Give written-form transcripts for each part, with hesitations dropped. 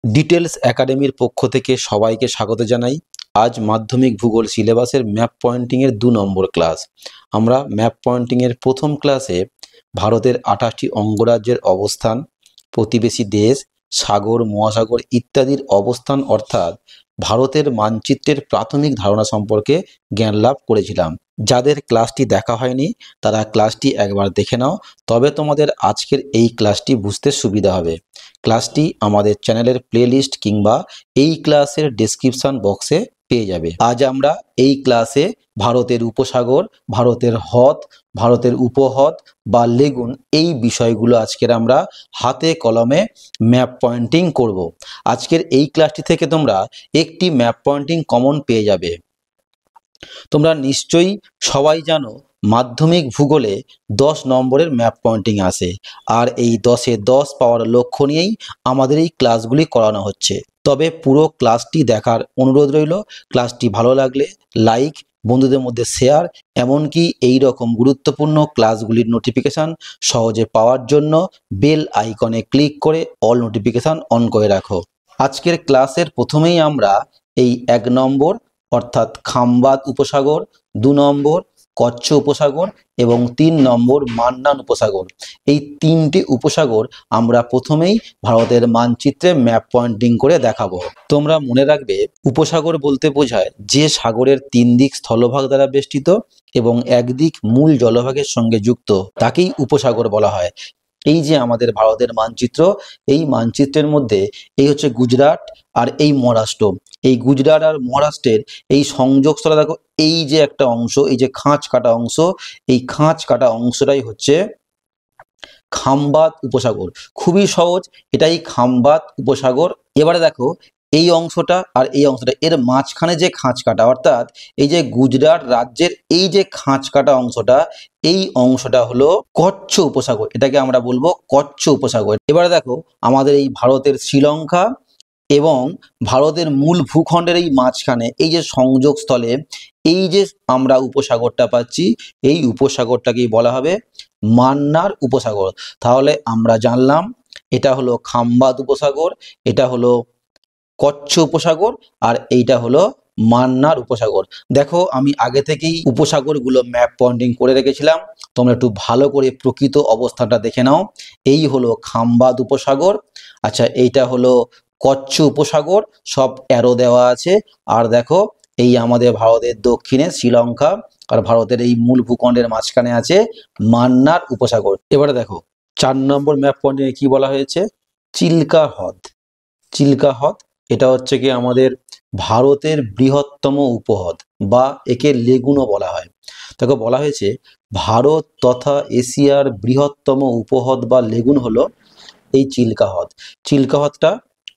Details একাডেমির পক্ষ থেকে সবাইকে স্বাগত জানাই। আজ মাধ্যমিক ভূগোল সিলেবাসের ম্যাপ পয়েন্টিংয়ের 2 নম্বর ক্লাস। আমরা ম্যাপ পয়েন্টিংয়ের প্রথম ক্লাসে ভারতের 28টি অঙ্গরাজ্যের অবস্থান, প্রতিবেশী দেশ, সাগর, মহাসাগর ইত্যাদির অবস্থান অর্থাৎ ভারতের মানচিত্রের প্রাথমিক ধারণা সম্পর্কে জ্ঞান লাভ করেছিলাম। যাদের ক্লাসটি দেখা হয়নি তারা ক্লাসটি একবার দেখে নাও, তবে তোমাদের আজকের এই ক্লাসটি বুঝতে সুবিধা হবে। ক্লাসটি আমাদের চ্যানেলের প্লেলিস্ট কিংবা এই ক্লাসের ডেসক্রিপশন বক্সে পেয়ে যাবে। আজ আমরা এই ক্লাসে ভারতের উপসাগর, ভারতের হ্রদ, ভারতের উপহ্রদ বা লেগুন এই বিষয়গুলো আজকের আমরা হাতে কলমে ম্যাপ পয়েন্টিং করব। আজকের এই ক্লাসটি থেকে তোমরা একটি ম্যাপ পয়েন্টিং কমন পেয়ে যাবে। তোমরা নিশ্চয়ই সবাই জানো মাধ্যমিক ভূগোলে 10 নম্বরের ম্যাপ পয়েন্টিং আসে, আর এই 10-এ 10 পাওয়ার লক্ষ্য নিয়েই আমাদের এই ক্লাসগুলি করানো হচ্ছে। তবে পুরো ক্লাসটি দেখার অনুরোধ রইল। ক্লাসটি ভালো লাগলে লাইক, বন্ধুদের মধ্যে শেয়ার, এমনকি এই রকম গুরুত্বপূর্ণ ক্লাসগুলির নোটিফিকেশান সহজে পাওয়ার জন্য বেল আইকনে ক্লিক করে অল নোটিফিকেশান অন করে রাখো। আজকের ক্লাসের প্রথমেই আমরা এই 1 নম্বর অর্থাৎ খাম্বাত উপসাগর, 2 নম্বর কচ্ছ উপসাগর এবং 3 নম্বর মান্নান উপসাগর, এই 3টি উপসাগর আমরা প্রথমেই ভারতের মানচিত্রে ম্যাপ পয়েন্টিং করে দেখাবো। তোমরা মনে রাখবে, উপসাগর বলতে বোঝায় যে সাগরের 3 দিক স্থলভাগ দ্বারা বেষ্টিত এবং একদিক মূল জলভাগের সঙ্গে যুক্ত, তাকেই উপসাগর বলা হয়। এই যে আমাদের ভারতের মানচিত্র, এই মানচিত্রের মধ্যে এই হচ্ছে গুজরাট আর এই মহারাষ্ট্র। এই গুজরাট আর মহারাষ্ট্রের এই সংযোগস্থলে দেখো, এই যে একটা অংশ, এই যে খাঁজ কাটা অংশ, এই খাঁজ কাটা অংশটাই হচ্ছে খাম্বাত উপসাগর। খুবই সহজ, এটাই খাম্বাত উপসাগর। এবারে দেখো, এই অংশটা আর এই অংশটা এর মাঝখানে যে খাঁজ কাটা, অর্থাৎ এই যে গুজরাট রাজ্যের এই যে খাঁজ কাটা অংশটা, এই অংশটা হলো কচ্ছ উপসাগর। এটাকে আমরা বলবো কচ্ছ উপসাগর। এবারে দেখো, আমাদের এই ভারতের শ্রীলঙ্কা এবং ভারতের মূল ভূখণ্ডের এই মাঝখানে এই যে সংযোগস্থলে এই যে আমরা উপসাগরটা পাচ্ছি, এই উপসাগরটাকেই বলা হবে মান্নার উপসাগর। তাহলে আমরা জানলাম এটা হলো খাম্বাত উপসাগর, এটা হলো কচ্ছ উপসাগর, আর এইটা হলো মান্নার উপসাগর। দেখো, আমি আগে থেকেই উপসাগরগুলো ম্যাপ পয়েন্টিং করে রেখেছিলাম, তোমরা একটু ভালো করে প্রকৃত অবস্থানটা দেখে নাও। এই হলো খাম্বাত উপসাগর, আচ্ছা এইটা হলো কচ্ছ উপসাগর, সব অ্যারো দেওয়া আছে। আর দেখো, এই আমাদের ভারতের দক্ষিণে শ্রীলঙ্কা আর ভারতের এই মূল ভূখণ্ডের মাঝখানে আছে মান্নার উপসাগর। এবারে দেখো, 4 নম্বর ম্যাপ পয়েন্টে কি বলা হয়েছে, চিল্কা হ্রদ। চিল্কা হ্রদ এটা হচ্ছে কি আমাদের ভারতের বৃহত্তম উপহ্রদ, বা একে লেগুনও বলা হয়। তাকে বলা হয়েছে ভারত তথা এশিয়ার বৃহত্তম উপহ্রদ বা লেগুন হলো এই চিল্কা হ্রদ। চিল্কা হ্রদটা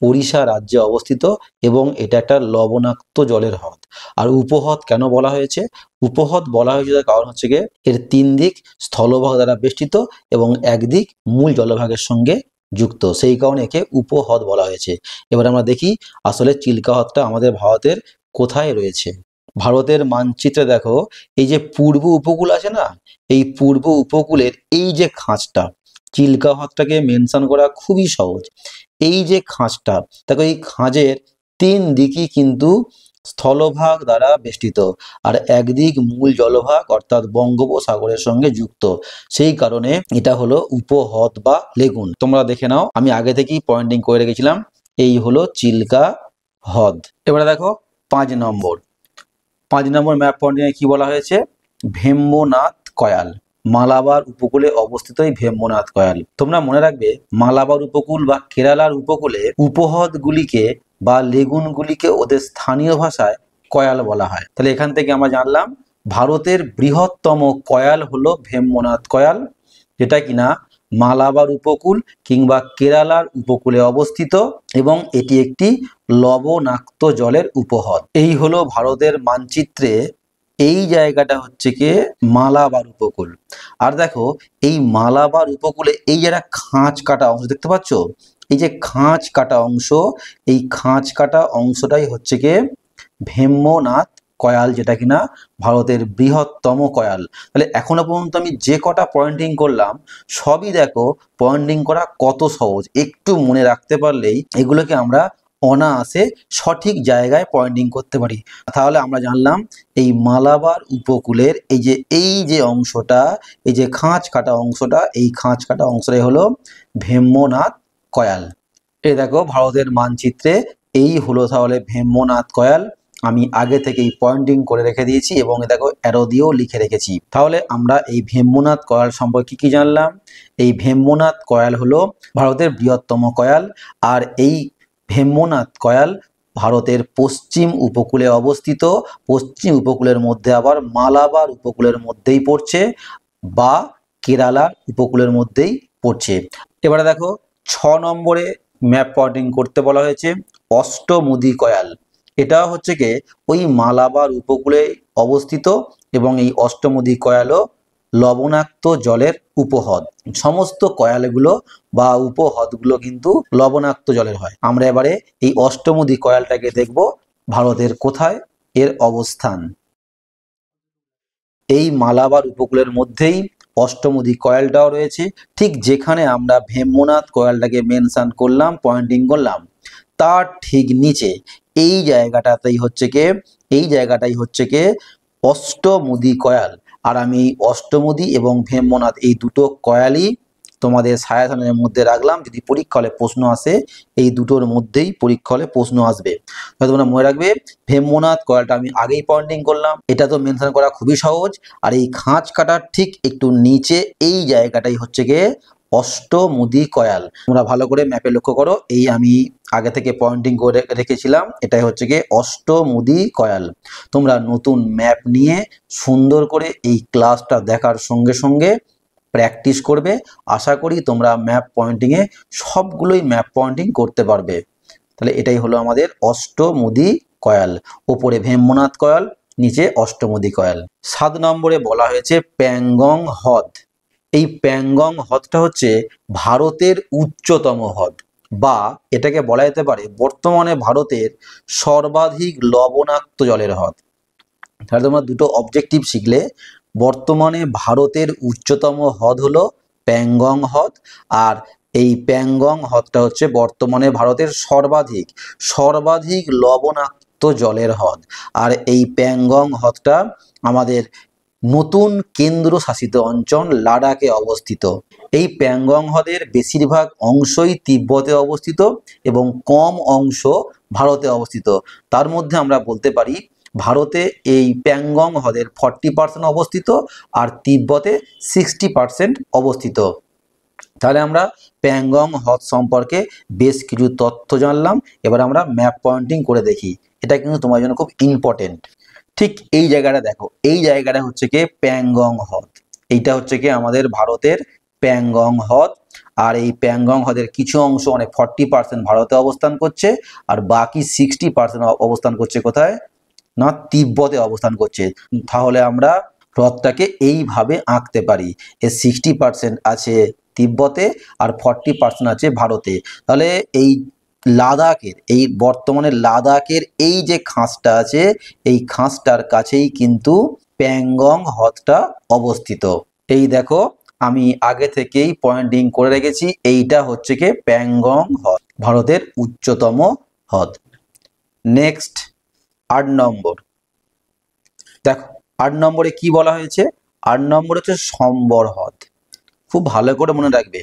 ওড়িশা রাজ্যে অবস্থিত এবং এটা একটা লবণাক্ত জলের হ্রদ। আর উপহ্রদ কেন বলা হয়েছে? উপহ্রদ বলা হয়েছে তার কারণ হচ্ছে গিয়ে এর 3 দিক স্থলভাগ দ্বারা বেষ্টিত এবং একদিক মূল জলভাগের সঙ্গে যুক্ত, সেই কারণে একে উপহ্রদ বলা হয়েছে। এবার আমরা দেখি আসলে চিল্কা হ্রদটা আমাদের ভারতের কোথায় রয়েছে। ভারতের মানচিত্রে দেখো, এই যে পূর্ব উপকূল আছে না, এই পূর্ব উপকূলের এই যে খাঁজটা, চিল্কা হ্রদটাকে মেনশন করা খুবই সহজ। এই যে খাঁজটা দেখো, এই খাঁজের 3 দিকই কিন্তু স্থলভাগ দ্বারা বেষ্টিত আর একদিক মূল জলভাগ অর্থাৎ বঙ্গোপসাগরের সঙ্গে যুক্ত, সেই কারণে এটা হলো উপহ্রদ বা লেগুন। তোমরা দেখে নাও, আমি আগে থেকেই পয়েন্টিং করে রেখেছিলাম। এই হলো চিল্কা হ্রদ। এবারে দেখো 5 নম্বর ম্যাপ পয়েন্টিংয়ে কি বলা হয়েছে, ভেম্বনাথ কয়াল। মালাবার উপকূলে অবস্থিত এই ভেম্বনাথ কয়াল। তোমরা মনে রাখবে, মালাবার উপকূল বা কেরালার উপকূলে উপহ্রদগুলিকে বা লেগুনগুলিকে ওদের স্থানীয় ভাষায় কয়াল বলা হয়। তাহলে এখান থেকে আমরা জানলাম ভারতের বৃহত্তম কয়াল হলো ভেম্বনাথ কয়াল, যেটা কিনা মালাবার উপকূল কিংবা কেরালার উপকূলে অবস্থিত এবং এটি একটি লবণাক্ত জলের উপহ্রদ। এই হলো ভারতের মানচিত্রে এই জায়গাটা হচ্ছে কি মালাবার উপকূল। আর দেখো, এই মালাবার উপকূলে এই যারা খাঁজ কাটা অংশ দেখতে পাচ্ছ, এই যে খাঁজ কাটা অংশ, এই খাঁজ কাটা অংশটাই হচ্ছে কি ভেম্বনাথ কয়াল, যেটা কিনা ভারতের বৃহত্তম কয়াল। তাহলে এখনো পর্যন্ত আমি যে কটা পয়েন্টিং করলাম সবই দেখো পয়েন্টিং করা কত সহজ, একটু মনে রাখতে পারলেই এগুলোকে আমরা অনায়াসে সঠিক জায়গায় পয়েন্টিং করতে পারি। তাহলে আমরা জানলাম এই মালাবার উপকূলের এই যে অংশটা, এই যে খাঁজ কাটা অংশটা, এই খাঁজ কাটা অংশটাই হলো ভেম্বনাথ কয়াল। এই দেখো ভারতের মানচিত্রে এই হলো তাহলে ভেম্বনাথ কয়াল। আমি আগে থেকেই পয়েন্টিং করে রেখে দিয়েছি এবং দেখো অ্যারো দিয়েও লিখে রেখেছি। তাহলে আমরা এই ভেম্বনাথ কয়াল সম্পর্কে কি জানলাম? এই ভেম্বনাথ কয়াল হলো ভারতের বৃহত্তম কয়াল, আর এই ভেম্বনাথ কয়াল ভারতের পশ্চিম উপকূলে অবস্থিত। পশ্চিম উপকূলের মধ্যে আবার মালাবার উপকূলের মধ্যেই পড়ছে বা কেরালা উপকূলের মধ্যেই পড়ছে। এবারে দেখো 6 নম্বরে ম্যাপ পয়েন্টিং করতে বলা হয়েছে অষ্টমুদি কয়াল। এটা হচ্ছে কি ওই মালাবার উপকূলে অবস্থিত এবং এই অষ্টমুদি কয়ালও লবণাক্ত জলের উপহ্রদ। সমস্ত কয়ালগুলো বা উপহ্রদগুলো কিন্তু লবণাক্ত জলের হয়। আমরা এবারে এই অষ্টমুদি কয়ালটাকে দেখব ভারতের কোথায় এর অবস্থান। এই মালাবার উপকূলের মধ্যেই অষ্টমুদি কয়ালটাও রয়েছে, ঠিক যেখানে আমরা ভেম্বনাথ কয়ালটাকে মেনশন করলাম, পয়েন্টিং করলাম, তার ঠিক নিচে এই জায়গাটাতেই হচ্ছে কে অষ্টমুদি কয়াল। আর আমি এই অষ্টমুদি এবং ভেম্বনাথ এই দুটো কয়ালই তোমাদের সায়াসনের মধ্যে রাখলাম। যদি পরীক্ষা হলে প্রশ্ন আসে এই দুটোর মধ্যেই পরীক্ষা হলে প্রশ্ন আসবে। তোমরা মনে রাখবে ভেম্বনাথ কয়ালটা আমি আগেই পয়েন্টিং করলাম, এটা তো মেনশন করা খুবই সহজ। আর এই খাঁজ কাটার ঠিক একটু নিচে এই জায়গাটাই হচ্ছে গিয়ে অষ্টমুদি কয়াল। তোমরা ভালো করে ম্যাপে লক্ষ্য করো, এই আমি আগে থেকে পয়েন্টিং করে রেখেছিলাম, এটাই হচ্ছে গিয়ে অষ্টমুদি কয়াল। তোমরা নতুন ম্যাপ নিয়ে সুন্দর করে এই ক্লাসটা দেখার সঙ্গে সঙ্গে প্র্যাকটিস করবে। আশা করি তোমরা ম্যাপ পয়েন্টিংয়ে সবগুলোই ম্যাপ পয়েন্টিং করতে পারবে। তাহলে এটাই হলো আমাদের অষ্টমুদি কয়াল, ওপরে ভেম্বনাথ কয়াল, নিচে অষ্টমুদি কয়াল। 7 নম্বরে বলা হয়েছে প্যাংগং হ্রদ। এই প্যাংগং হ্রদটা হচ্ছে ভারতের উচ্চতম হ্রদ, বা এটাকে বলা যেতে পারে বর্তমানে ভারতের সর্বাধিক লবণাক্ত জলের হ্রদ। তাহলে তোমরা দুটো অবজেক্টিভ শিখলে, বর্তমানে ভারতের উচ্চতম হ্রদ হলো প্যাংগং হ্রদ, আর এই প্যাংগং হ্রদটা হচ্ছে বর্তমানে ভারতের সর্বাধিক লবণাক্ত জলের হ্রদ। আর এই প্যাংগং হ্রদটা আমাদের নতুন কেন্দ্রশাসিত অঞ্চল লাদাখে অবস্থিত। এই প্যাংগং হ্রদের বেশিরভাগ অংশই তিব্বতে অবস্থিত এবং কম অংশ ভারতে অবস্থিত। তার মধ্যে আমরা বলতে পারি ভারতে এই প্যাংগং হ্রদের 40% অবস্থিত আর তিব্বতে 60% অবস্থিত। তাহলে আমরা প্যাংগং হ্রদ সম্পর্কে বেশ কিছু তথ্য জানলাম। এবার আমরা ম্যাপ পয়েন্টিং করে দেখি, এটা কিন্তু তোমার জন্য খুব ইম্পর্টেন্ট। ঠিক এই জায়গাটা দেখো, এই জায়গাটা হচ্ছে কি প্যাংগং হ্রদ, এইটা হচ্ছে কি আমাদের ভারতের প্যাংগং হ্রদ। আর এই প্যাংগং হ্রদের কিছু অংশ মানে 40% ভারতে অবস্থান করছে, আর বাকি 60% অবস্থান করছে কোথায় না তিব্বতে অবস্থান করছে। তাহলে আমরা হ্রদটাকে এইভাবে আঁকতে পারি, এর 60% আছে তিব্বতে আর 40% আছে ভারতে। তাহলে এই লাদাখের, এই বর্তমানে লাদাখের এই যে খাঁজটা আছে, এই খাঁজটার কাছেই কিন্তু প্যাংগং হ্রদটা অবস্থিত। এই দেখো আমি আগে থেকেই পয়েন্টিং করে রেখেছি, এইটা হচ্ছে কি প্যাংগং হ্রদ, ভারতের উচ্চতম হ্রদ। নেক্সট 8 নম্বর দেখো, 8 নম্বরে কি বলা হয়েছে? 8 নম্বর হচ্ছে সম্বর হ্রদ। খুব ভালো করে মনে রাখবে,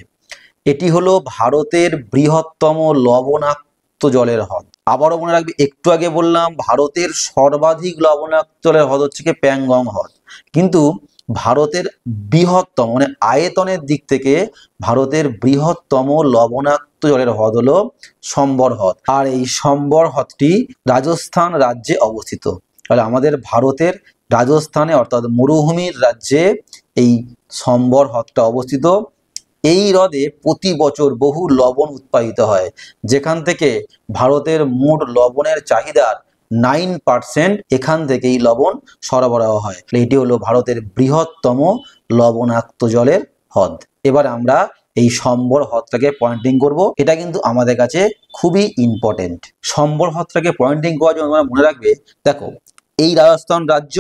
এটি হলো ভারতের বৃহত্তম লবণাক্ত জলের হ্রদ। আবারও মনে রাখবে, একটু আগে বললাম ভারতের সর্বাধিক লবণাক্ত জলের হ্রদ হচ্ছে কি প্যাংগং হ্রদ, কিন্তু ভারতের বৃহত্তম মানে আয়তনের দিক থেকে ভারতের বৃহত্তম লবণাক্ত জলের হ্রদ হলো সম্বর হ্রদ। আর এই সম্বর হ্রদটি রাজস্থান রাজ্যে অবস্থিত। তাহলে আমাদের ভারতের রাজস্থানে অর্থাৎ মরুভূমির রাজ্যে এই সম্বর হ্রদটা অবস্থিত। এই হ্রদে প্রতি বছর বহু লবণ উৎপাদিত হয়, যেখান থেকে ভারতের মোট লবণের চাহিদার 9% এখান থেকেই লবণ সরবরাহ হয়। এটি হলো ভারতের বৃহত্তম লবণাক্ত জলের হ্রদ। এবার আমরা এই সম্বর হ্রদটাকে পয়েন্টিং করব, এটা কিন্তু আমাদের কাছে খুবই ইম্পর্টেন্ট। সম্বর হ্রদটাকে পয়েন্টিং করার জন্য তোমরা মনে রাখবে, দেখো এই রাজস্থান রাজ্য,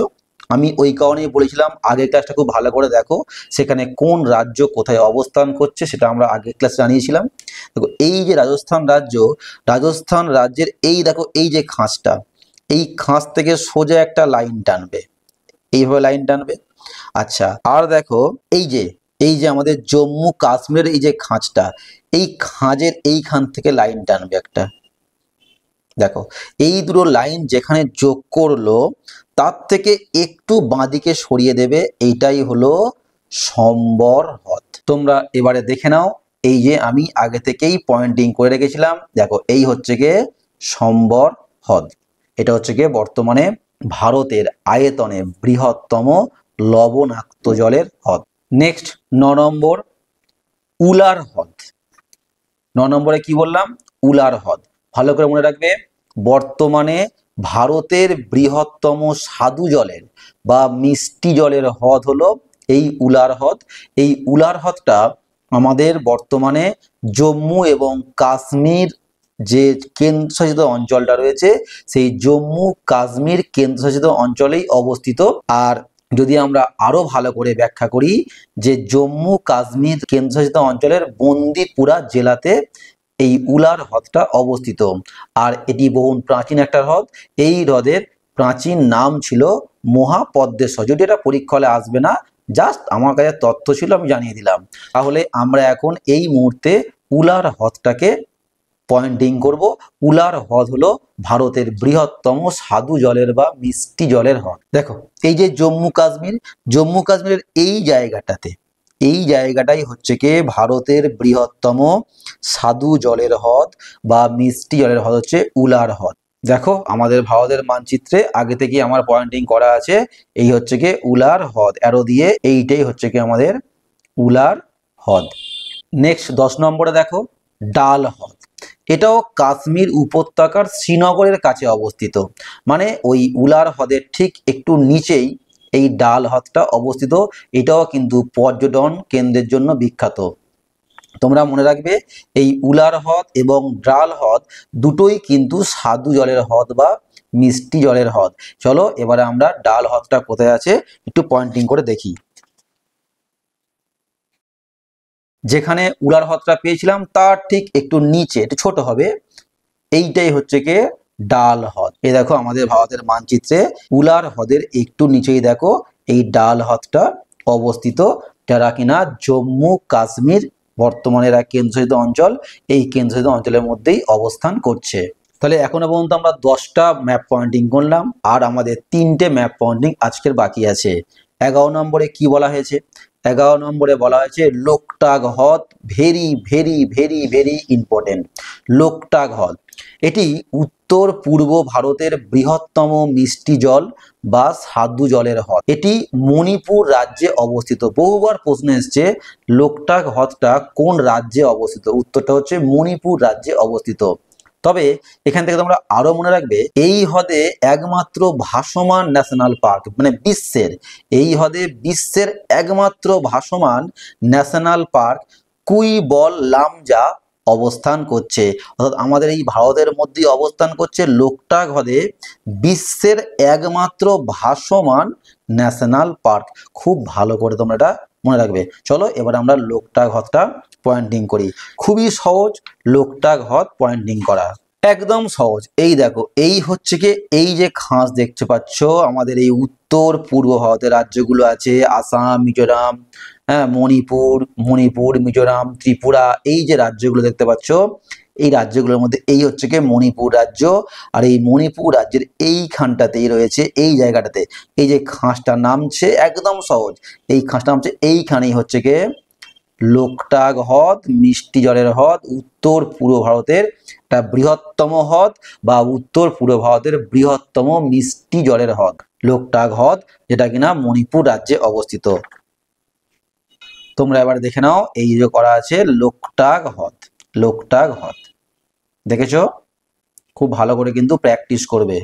আমি ওই কারণেই বলেছিলাম আগের ক্লাসটা খুব ভালো করে দেখো, সেখানে কোন রাজ্য কোথায় অবস্থান করছে সেটা আমরা আগের ক্লাসে জানিয়েছিলাম। দেখো এই যে রাজস্থান রাজ্য, রাজস্থান রাজ্যের এই দেখো এই যে খাঁজটা, এই খাঁজ থেকে সোজা একটা লাইন টানবে, এইভাবে লাইন টানবে। আচ্ছা, আর দেখো এই যে আমাদের জম্মু কাশ্মীরের এই যে খাঁজটা, এই খাঁজের এইখান থেকে লাইন টানবে একটা। দেখো এই দুটো লাইন যেখানে যোগ করলো তার থেকে একটু বাঁদিকে সরিয়ে দেবে, এইটাই হলো সম্বর হ্রদ। তোমরা এবারে দেখে নাও, এই যে আমি আগে থেকেই পয়েন্টিং করে রেখেছিলাম, দেখো এই হচ্ছে গিয়ে সম্বর হ্রদ। এটা হচ্ছে গিয়ে বর্তমানে ভারতের আয়তনে বৃহত্তম লবণাক্ত জলের হ্রদ। নেক্সট 9 নম্বর উলার হ্রদ। 9 নম্বরে কি বললাম? উলার হ্রদ। ভালো করে মনে রাখবে, বর্তমানে ভারতের বৃহত্তম স্বাদু জলের বা মিষ্টি জলের হ্রদ হলো এই উলার হ্রদ। এই উলার হ্রদটা আমাদের বর্তমানে জম্মু এবং কাশ্মীর যে কেন্দ্রশাসিত অঞ্চলটা রয়েছে, সেই জম্মু কাশ্মীর কেন্দ্রশাসিত অঞ্চলেই অবস্থিত। আর যদি আমরা আরো ভালো করে ব্যাখ্যা করি, যে জম্মু কাশ্মীর কেন্দ্রশাসিত অঞ্চলের বন্দিপুরা জেলাতে এই উলার হ্রদটা অবস্থিত। আর এটি বহু প্রাচীন একটা হ্রদ। এই হ্রদের প্রাচীন নাম ছিল মহাপদ্মেশ্বর, যদি এটা পরীক্ষা হলে আসবে না, জাস্ট আমার কাছে তথ্য ছিল, আমি জানিয়ে দিলাম। তাহলে আমরা এখন এই মুহূর্তে উলার হ্রদটাকে পয়েন্টিং করব। উলার হ্রদ হলো ভারতের বৃহত্তম স্বাদু জলের বা মিষ্টি জলের হ্রদ। দেখো এই যে জম্মু কাশ্মীর, জম্মু কাশ্মীরের এই জায়গাটাতে, এই জায়গাটাই হচ্ছে কি ভারতের বৃহত্তম স্বাদু জলের হ্রদ বা মিষ্টি জলের হ্রদ হচ্ছে উলার হ্রদ। দেখো আমাদের ভারতের মানচিত্রে আগে থেকে আমার পয়েন্টিং করা আছে, এই হচ্ছে কি উলার হ্রদ, অ্যারো দিয়ে, এইটাই হচ্ছে কি আমাদের উলার হ্রদ। নেক্সট 10 নম্বরে দেখো ডাল হ্রদ। এটাও কাশ্মীর উপত্যকার শ্রীনগরের কাছে অবস্থিত, মানে ওই উলার হ্রদের ঠিক একটু নিচেই এই ডাল হ্রদটা অবস্থিত। এটাও কিন্তু পর্যটন কেন্দ্রের জন্য বিখ্যাত। তোমরা মনে রাখবে এই উলার হ্রদ এবং ডাল হ্রদ দুটোই কিন্তু স্বাদু জলের হ্রদ বা মিষ্টি জলের হ্রদ। চলো এবারে আমরা ডাল হ্রদটা কোথায় আছে একটু পয়েন্টিং করে দেখি। যেখানে উলার হ্রদটা পেয়েছিলাম তার ঠিক একটু নিচে, একটু ছোট হবে, এইটাই হচ্ছে কি ডাল হ্রদ। এই দেখো আমাদের ভারতের মানচিত্রে উলার হ্রদের একটু নিচেই দেখো এই ডাল হ্রদটা অবস্থিত, যারা কিনা জম্মু কাশ্মীর বর্তমানে এরা কেন্দ্রশাসিত অঞ্চল, এই কেন্দ্রশাসিত অঞ্চলের মধ্যেই অবস্থান করছে। তাহলে এখনো পর্যন্ত আমরা 10টা ম্যাপ পয়েন্টিং করলাম, আর আমাদের 3টে ম্যাপ পয়েন্টিং আজকের বাকি আছে। 11 নম্বরে কি বলা হয়েছে? 11 নম্বরে বলা হয়েছে লোকটাক হ্রদ, very very very very important. Loktak হ্রদ এটি উত্তর পূর্ব ভারতের বৃহত্তম মিষ্টি জল বা স্বাদু জলের হ্রদ। এটি মণিপুর রাজ্যে অবস্থিত। বহুবার প্রশ্ন এসছে লোকটাক হ্রদটা কোন রাজ্যে অবস্থিত, উত্তরটা হচ্ছে মণিপুর রাজ্যে অবস্থিত। তবে এখান থেকে তোমরা আরো মনে রাখবে, এই হ্রদে একমাত্র ভাসমান ন্যাশনাল পার্ক, মানে এই হ্রদে বিশ্বের একমাত্র ভাসমান ন্যাশনাল পার্ক কুইবল লামজা অবস্থান করছে। অর্থাৎ আমাদের এই ভারতের মধ্যে অবস্থান করছে লোকটাক হ্রদে বিশ্বের একমাত্র ভাসমান ন্যাশনাল পার্ক। খুব ভালো করে তোমরা এটা মনে রাখবে। চলো এবার আমরা লোকটাক হ্রদটা পয়েন্টিং করি। খুবই সহজ লোকটাক হ্রদ পয়েন্টিং করা, একদম সহজ। এই দেখো এই হচ্ছে কি এই যে খাঁজ দেখতে পাচ্ছ, আমাদের এই উত্তর পূর্ব ভারতের রাজ্যগুলো আছে আসাম, মিজোরাম, হ্যাঁ, মণিপুর, মিজোরাম, ত্রিপুরা, এই যে রাজ্যগুলো দেখতে পাচ্ছ, এই রাজ্যগুলোর মধ্যে এই হচ্ছে কি মণিপুর রাজ্য। আর এই মণিপুর রাজ্যের এইখানটাতেই রয়েছে, এই জায়গাটাতে এই যে খাঁজটা নামছে, একদম সহজ, এই খাঁজটা নামছে এইখানেই হচ্ছে কি লোকটাক হ্রদ, মিষ্টি জলের হ্রদ, উত্তর পূর্ব ভারতের একটা বৃহত্তম হ্রদ বা উত্তর পূর্ব ভারতের বৃহত্তম মিষ্টি জলের হ্রদ লোকটাক হ্রদ, যেটা কিনা মণিপুর রাজ্যে অবস্থিত। তোমরা এবার দেখে নাও এই যে করা আছে লোকটাক হ্রদ, লোকটাক হ্রদ দেখেছো? খুব ভালো করে কিন্তু প্র্যাকটিস করবে।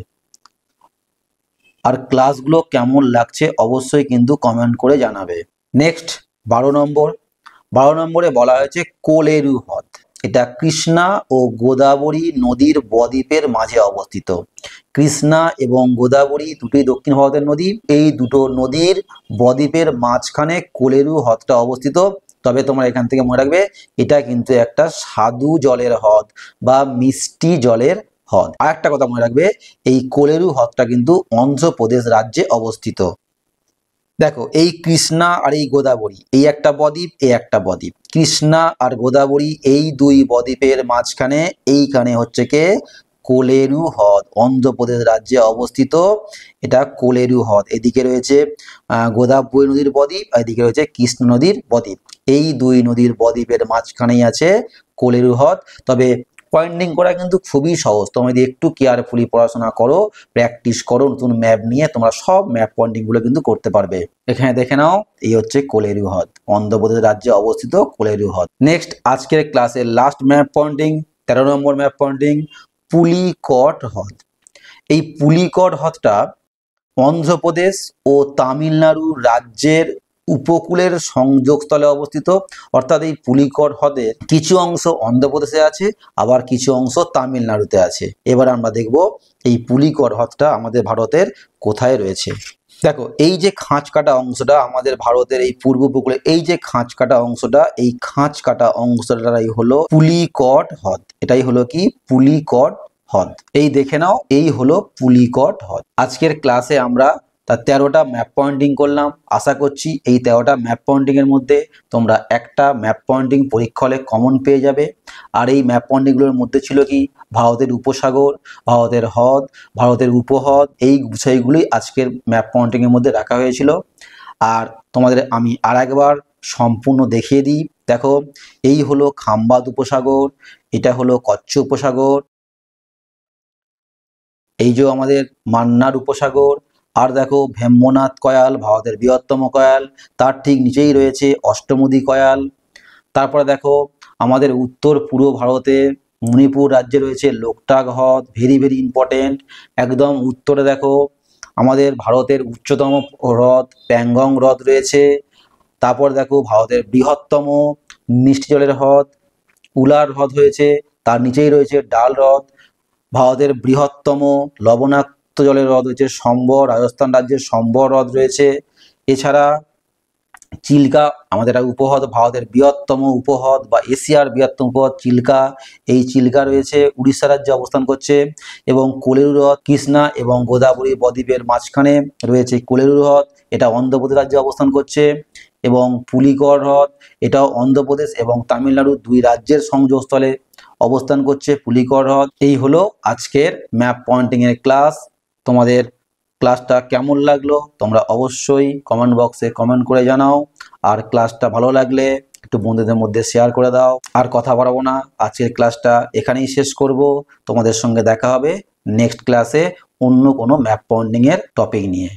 আর ক্লাসগুলো কেমন লাগছে অবশ্যই কিন্তু কমেন্ট করে জানাবে। নেক্সট 12 নম্বর, 12 নম্বরে বলা হয়েছে কোলেরু হ্রদ। এটা কৃষ্ণা ও গোদাবরী নদীর বদ্বীপের মাঝে অবস্থিত। কৃষ্ণা এবং গোদাবরী দুটি দক্ষিণ ভারতের নদী। এই দুটো নদীর বদ্বীপের মাঝখানে কোলেরু হ্রদটা অবস্থিত। তবে তোমরা এখান থেকে মনে রাখবে এটা কিন্তু একটা স্বাদু জলের হ্রদ বা মিষ্টি জলের হ্রদ। আর একটা কথা মনে রাখবে, এই কোলেরু হ্রদটা কিন্তু অন্ধ্রপ্রদেশ রাজ্যে অবস্থিত। দেখো, এই কৃষ্ণা আর এই গোদাবরী, এই একটা বদ্বীপ, এই একটা বদ্বীপ। কৃষ্ণা আর গোদাবরী এই দুই বদ্বীপের মাঝখানে এইখানে হচ্ছে কে কোলেরু হ্রদ, অন্ধ্রপ্রদেশ রাজ্যে অবস্থিত। এটা কোলেরু হ্রদ। এদিকে রয়েছে গোদাবরী নদীর বদ্বীপ, আর এদিকে রয়েছে কৃষ্ণ নদীর বদ্বীপ। এই দুই নদীর বদ্বীপের মাঝখানেই আছে কোলেরু হ্রদ। তবে পয়েন্টিং করা কিন্তু খুবই সহজ। তোমরা যদি একটু কেয়ারফুলি পড়াশোনা করো, প্র্যাকটিস করো, নতুন ম্যাপ নিয়ে তোমরা সব ম্যাপ পয়েন্টিং গুলো কিন্তু করতে পারবে। এখানে দেখে নাও, এই হচ্ছে কোলেরু হ্রদ, অন্ধ্রপ্রদেশ রাজ্যে অবস্থিত কোলেরু হ্রদ। নেক্সট, আজকের ক্লাসের লাস্ট ম্যাপ পয়েন্টিং, 13 নম্বর ম্যাপ পয়েন্টিং, পুলিকট হ্রদ। এই পুলিকট হ্রদটা অন্ধ্রপ্রদেশ ও তামিলনাড়ু রাজ্যের উপকূলের সংযোগস্থলে অবস্থিত। অর্থাৎ এই পুলিকট হ্রদের কিছু অংশ অন্ধ্রপ্রদেশে আছে, আবার কিছু অংশ তামিলনাড়ুতে আছে। এবার আমরা দেখব এই পুলিকট হ্রদটা আমাদের ভারতের কোথায় রয়েছে। দেখো, এই যে খাঁজ কাটা অংশটা আমাদের ভারতের এই পূর্ব উপকূলে, এই যে খাঁজ কাটা অংশটা, এই খাঁজ কাটা অংশটাই হলো পুলিকট হ্রদ। এটাই হলো কি পুলিকট হ্রদ। এই দেখে নাও, এই হলো পুলিকট হ্রদ। আজকের ক্লাসে আমরা তার 13টা ম্যাপ পয়েন্টিং করলাম। আশা করছি এই 13টা ম্যাপ পয়েন্টিং এর মধ্যে তোমরা একটা ম্যাপ পয়েন্টিং পরীক্ষা হলে কমন পেয়ে যাবে। আর এই ম্যাপ পয়েন্টিং গুলোর মধ্যে ছিল কি ভারতের উপসাগর, ভারতের হ্রদ, ভারতের উপহ্রদ, এই বিষয়গুলি আজকের ম্যাপ পয়েন্টিং এর মধ্যে রাখা হয়েছিল। আর তোমাদের আমি আর একবার সম্পূর্ণ দেখিয়ে দিই। দেখো, এই হলো খাম্বাদ উপসাগর, এটা হলো কচ্ছ উপসাগর, এই যে আমাদের মান্নার উপসাগর, আর দেখো ভেম্বনাথ কয়াল ভারতের বৃহত্তম কয়াল, তার ঠিক নিচেই রয়েছে অষ্টমুদি কয়াল। তারপরে দেখো আমাদের উত্তর পূর্ব ভারতে মণিপুর রাজ্যে রয়েছে লোকটাক হ্রদ, ভেরি ভেরি ইম্পর্টেন্ট। একদম উত্তরে দেখো আমাদের ভারতের উচ্চতম হ্রদ প্যাংগং হ্রদ রয়েছে। তারপর দেখো ভারতের বৃহত্তম মিষ্টি জলের হ্রদ উলার হ্রদ হয়েছে, তার নিচেই রয়েছে ডাল হ্রদ। ভারতের বৃহত্তম লবণাক্ত জলের হ্রদ হয়েছে সম্বর, রাজস্থান রাজ্যের সম্বর হ্রদ রয়েছে। এছাড়া চিল্কা আমাদের একটা উপহ্রদ, ভারতের বৃহত্তম উপহ্রদ বা এশিয়ার বৃহত্তম উপহ্রদ চিল্কা, এই চিল্কা রয়েছে উড়িষ্যা রাজ্যে অবস্থান করছে। এবং কোলেরু হ্রদ কৃষ্ণা এবং গোদাবরী বদ্বীপের মাঝখানে রয়েছে কোলেরু হ্রদ, এটা অন্ধ্রপ্রদেশ রাজ্যে অবস্থান করছে। এবং পুলিকট হ্রদ, এটাও অন্ধ্রপ্রদেশ এবং তামিলনাড়ু দুই রাজ্যের সংযোগস্থলে অবস্থান করছে পুলিকট হ্রদ। এই হলো আজকের ম্যাপ পয়েন্টিং এর ক্লাস। তোমাদের ক্লাসটা কেমন লাগলো তোমরা অবশ্যই কমেন্ট বক্সে কমেন্ট করে জানাও। আর ক্লাসটা ভালো লাগলে একটু বন্ধুদের মধ্যে শেয়ার করে দাও। আর কথা বাড়াবো না, আজকের ক্লাসটা এখানেই শেষ করব। তোমাদের সঙ্গে দেখা হবে নেক্সট ক্লাসে অন্য কোনো ম্যাপ পয়েন্টিং এর টপিক নিয়ে।